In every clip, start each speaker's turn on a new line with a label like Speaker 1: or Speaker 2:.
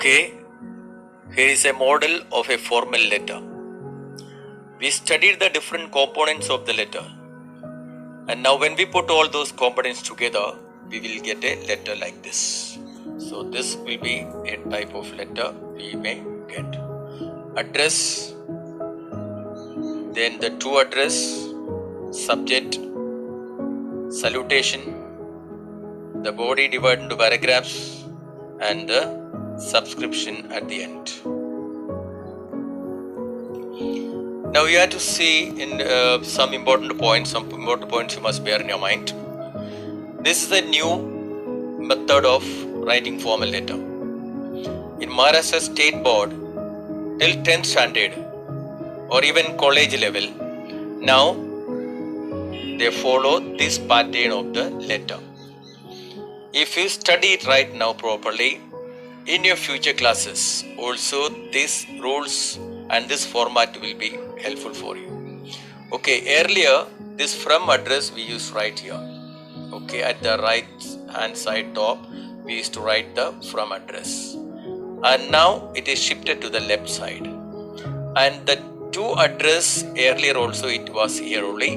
Speaker 1: Okay, here is a model of a formal letter. We studied the different components of the letter, and now when we put all those components together, we will get a letter like this. So this will be a type of letter we may get. Address, then the to address, subject, salutation, the body divided into paragraphs, and the subscription at the end. Now you have to see in some important points you must bear in your mind. This is a new method of writing formal letter. In Maharashtra State Board, till 10th standard or even college level, now they follow this pattern of the letter. If you study it right now properly, in your future classes also these rules and this format will be helpful for you. Okay, earlier this from address we used to write here. Okay, at the right hand side top we used to write the from address, and now it is shifted to the left side. And the to address, earlier also it was here only,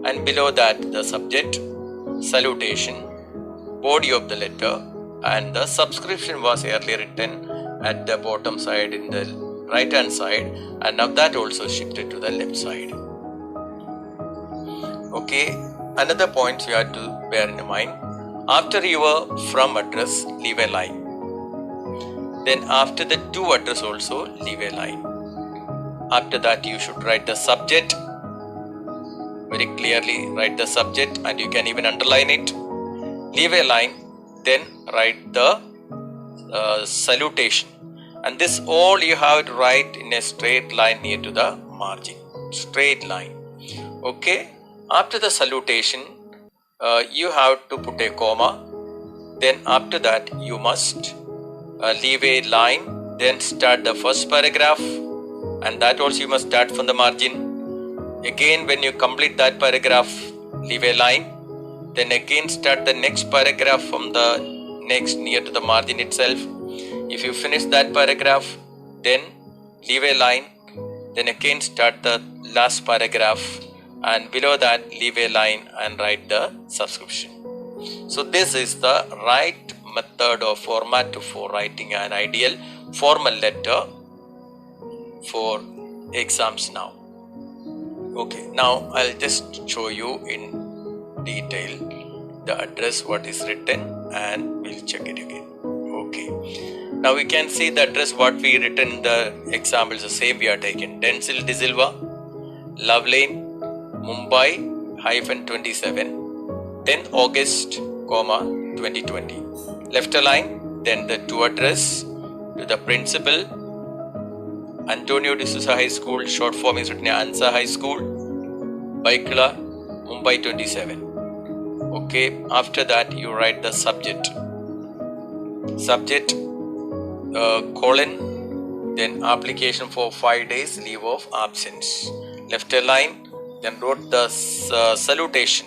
Speaker 1: and below that the subject, salutation, body of the letter, and the subscription was earlier written at the bottom side in the right hand side, and now that also shifted to the left side. Okay, another point you have to bear in mind: after your from address, leave a line. Then after the to address also leave a line. After that you should write the subject, very clearly write the subject, and you can even underline it. Leave a line, then write the salutation, and this all you have to write in a straight line near to the margin, straight line. Okay, after the salutation you have to put a comma, then after that you must leave a line, then start the first paragraph, and that also you must start from the margin. Again, when you complete that paragraph, leave a line, then again start the next paragraph from the next near to the margin itself. If you finish that paragraph, then leave a line, then again start the last paragraph, and below that leave a line and write the subscription. So this is the right method or format for writing an ideal formal letter for exams now. Okay, now I'll just show you in detail the address what is written, and we'll check it again. Okay, now we can see the address what we written in the examples the same we are taken: Denzil De Silva, Love Lane, Mumbai -27, 10 August, 2020. Left a line, then the to address to the principal, Antonio De Souza High School, short form is written ANSA High School, Baikula, Mumbai 27. Okay, after that you write the subject, colon, then application for 5 days leave of absence. Left a line, then wrote the salutation,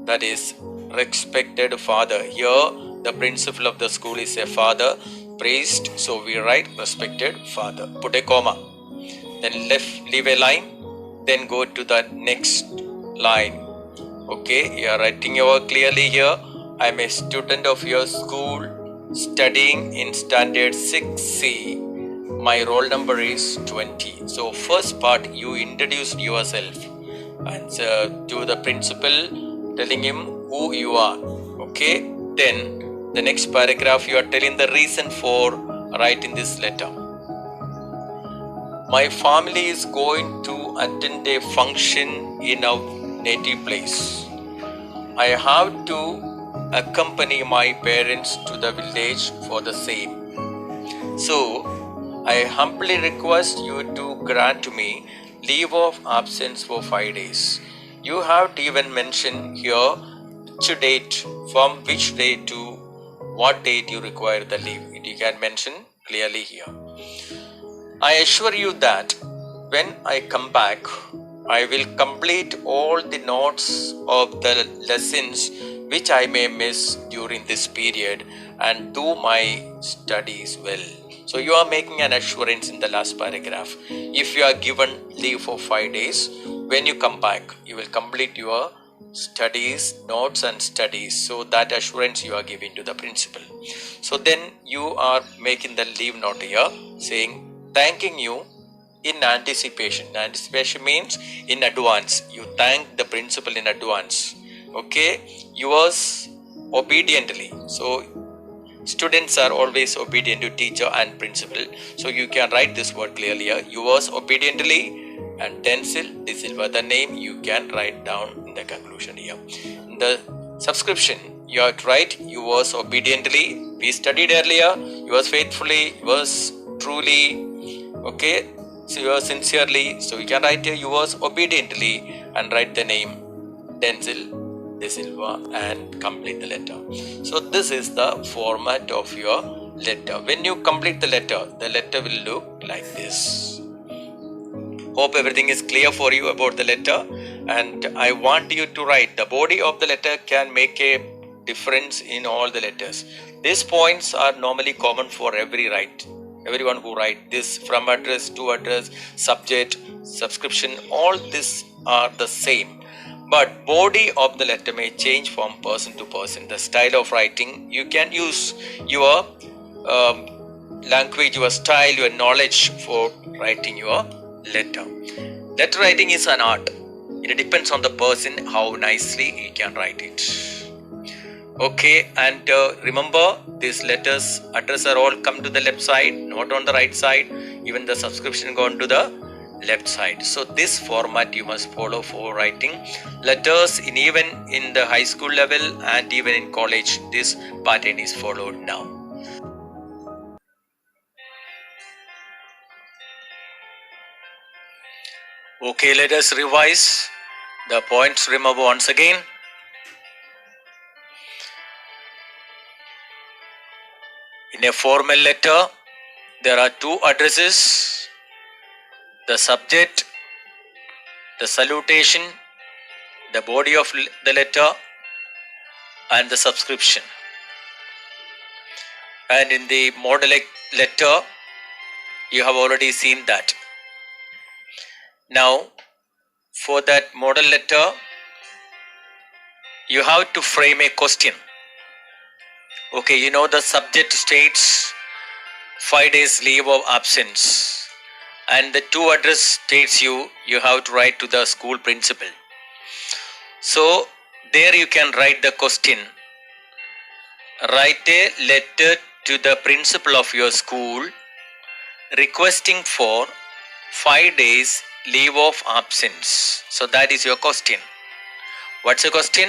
Speaker 1: that is respected father. Here the principal of the school is a father, priest, so we write respected father. Put a comma, then leave a line, then go to the next line. Okay, you are writing your clearly here: I am a student of your school studying in standard 6C. My roll number is 20. So first part you introduced yourself and to the principal, telling him who you are. Okay, then the next paragraph you are telling the reason for writing this letter. My family is going to attend a function in our native place. I have to accompany my parents to the village for the same. So I humbly request you to grant me leave of absence for 5 days. You have to even mention here which date, from which day to what date you require the leave. You can mention clearly here. I assure you that when I come back, I will complete all the notes of the lessons which I may miss during this period, and do my studies well. So you are making an assurance in the last paragraph. If you are given leave for 5 days, when you come back, you will complete your studies, notes and studies. So that assurance you are giving to the principal. So then you are making the leave note here saying thanking you in anticipation. Anticipation means in advance. You thank the principal in advance. Okay, yours obediently. So students are always obedient to teacher and principal. So you can write this word clearly here. Yours obediently and Denzil De Silva. The name you can write down in the conclusion here. In the subscription, you have to write yours obediently. We studied earlier. Yours faithfully. Yours truly. Okay. So yours sincerely. So you can write here yours obediently and write the name Denzil De Silva and complete the letter. So this is the format of your letter. When you complete the letter will look like this. Hope everything is clear for you about the letter, and I want you to write the body of the letter can make a difference in all the letters. These points are normally common for everyone who write this, from address to address, subject, subscription, all these are the same. But body of the letter may change from person to person. The style of writing, you can use your language, your style, your knowledge for writing your letter. Letter writing is an art. It depends on the person how nicely he can write it. Okay, and remember these letters, address are all come to the left side, not on the right side. Even the subscription gone to the left side. So this format you must follow for writing letters even in the high school level and even in college. This pattern is followed now. Okay, let us revise the points. Remember once again. In a formal letter, there are two addresses: the subject, the salutation, the body of the letter, and the subscription. And in the model letter, you have already seen that. Now, for that model letter, you have to frame a question. Okay, you know the subject states 5 days leave of absence, and the two address states you have to write to the school principal. So there you can write the question. Write a letter to the principal of your school requesting for 5 days leave of absence. So that is your question. What's the question?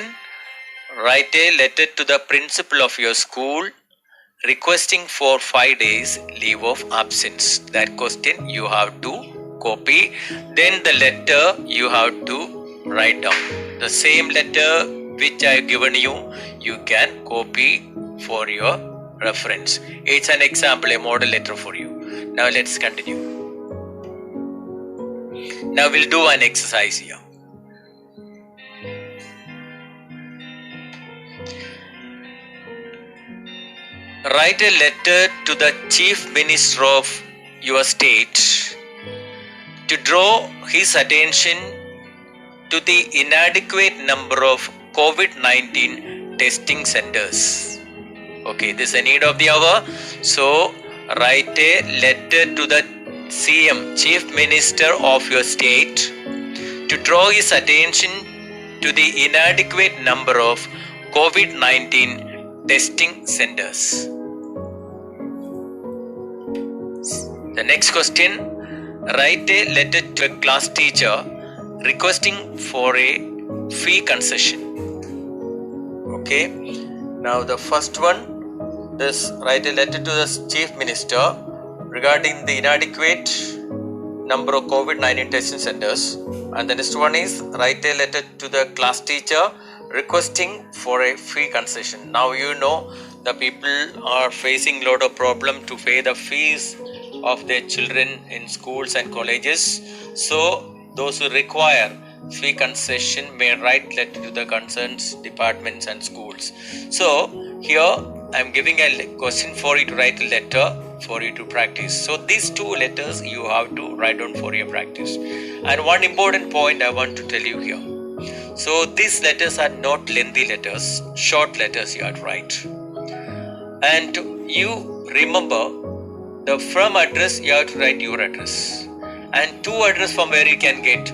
Speaker 1: Write a letter to the principal of your school requesting for 5 days leave of absence. That question you have to copy. Then the letter you have to write down. The same letter which I have given you, you can copy for your reference. It's an example, a model letter for you. Now let's continue. Now we'll do an exercise here. Write a letter to the Chief Minister of your state to draw his attention to the inadequate number of COVID-19 testing centers. Okay, this is a need of the hour. So, write a letter to the CM, Chief Minister of your state, to draw his attention to the inadequate number of COVID-19 testing centers. The next question, write a letter to a class teacher requesting for a fee concession. Okay, now the first one, this write a letter to the Chief Minister regarding the inadequate number of COVID-19 testing centers. And the next one is write a letter to the class teacher requesting for a fee concession. Now you know the people are facing a lot of problem to pay the fees of their children in schools and colleges. So those who require fee concession may write letter to the concerned departments and schools. So here I'm giving a question for you to write a letter for you to practice. So these two letters you have to write down for your practice. And one important point I want to tell you here. So these letters are not lengthy letters, short letters you have to write. And you remember the from address you have to write your address. And to address from where you can get.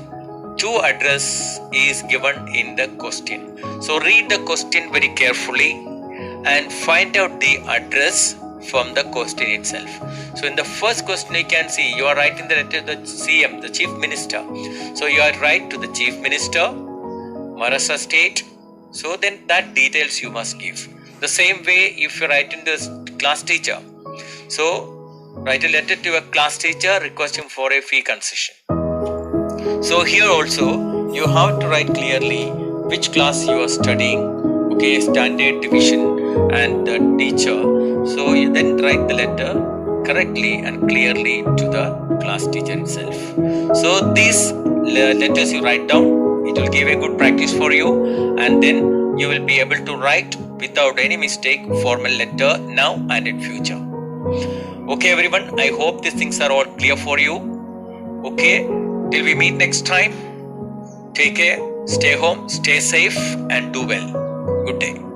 Speaker 1: To address is given in the question. So read the question very carefully and find out the address from the question itself. So in the first question you can see you are writing the letter to the CM, the Chief Minister. So you are write to the Chief Minister, Maharashtra State. So then that details you must give. The same way if you are writing the class teacher. So write a letter to a class teacher requesting for a fee concession. So here also you have to write clearly which class you are studying, okay, standard, division and the teacher. So you then write the letter correctly and clearly to the class teacher itself. So these letters you write down, it will give a good practice for you, and then you will be able to write without any mistake formal letter now and in future. Okay everyone, I hope these things are all clear for you. Okay, till we meet next time, take care, stay home, stay safe and do well. Good day.